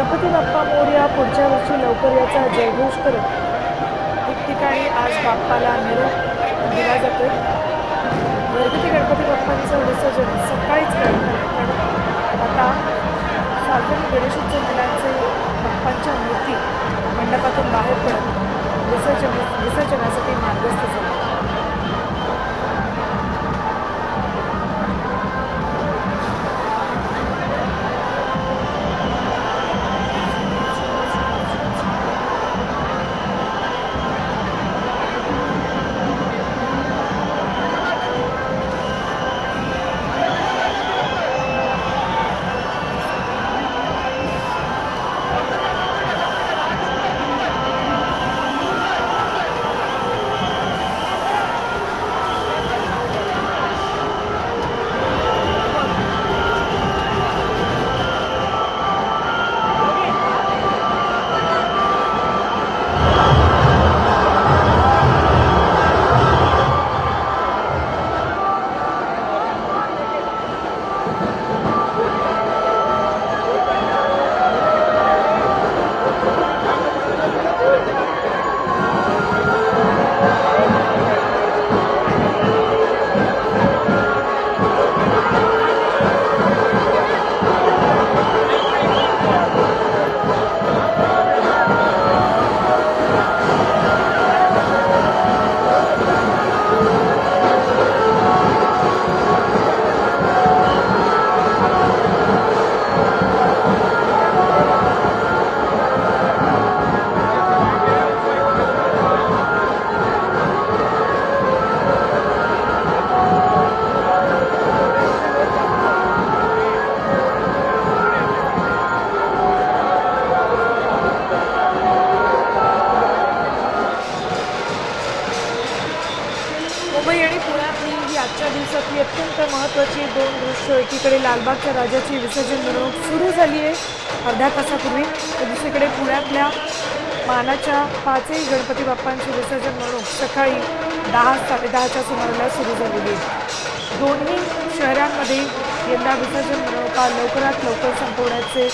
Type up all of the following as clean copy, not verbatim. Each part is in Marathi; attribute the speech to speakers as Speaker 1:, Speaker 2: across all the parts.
Speaker 1: गणपती बाप्पा मोरया, पुढच्या वर्षी लवकर याचा जयघोष करत ठिकठिकाणी आज बाप्पाला निरोप दिला जातोय. घरगुती गणपती बाप्पांचं विसर्जन सकाळीच करण्यात आलं, पण आता सार्वजनिक गणेशोत्सव मुलांचे बाप्पांच्या मूर्ती मंडपातून बाहेर पडत विसर्जनासाठी मार्गस्थ झाले. मुंबई आणि पुण्यातली ही आजच्या दिवसातली अत्यंत महत्त्वाची दोन दृश्य, एकीकडे लालबागच्या राजाची विसर्जन मिरवणूक सुरू झाली आहे अर्ध्या तासापूर्वी, तर दुसरीकडे पुण्यातल्या मानाच्या पाचही गणपती बाप्पांची विसर्जन मिरवणूक सकाळी 10-10:30च्या सुमाराला सुरू झालेली आहे. दोन्ही शहरांमध्ये यंदा विसर्जन मिरवणुका लवकरात लवकर संपवण्याचे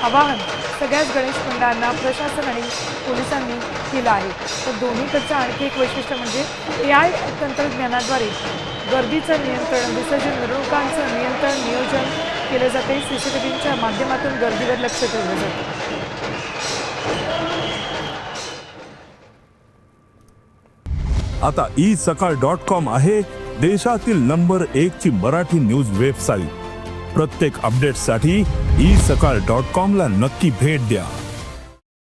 Speaker 1: आवाहन सगळ्याच गणेश मंडळांना प्रशासन आणि पोलिसांनी केलं आहे. तर दोन्हीकडचं आणखी एक वैशिष्ट्य म्हणजे AI तंत्रज्ञानाद्वारे गर्दीचं नियंत्रण, विसर्जन मिरवणुकांचं नियोजन केलं जाते. CCTVच्या माध्यमातून गर्दीवर लक्ष ठेवलं जातं.
Speaker 2: आता isakal.com आहे देशातील नंबर 1 ची मराठी न्यूज वेबसाईट. प्रत्येक अपडेटसाठी isakal.com ला नक्की भेट द्या.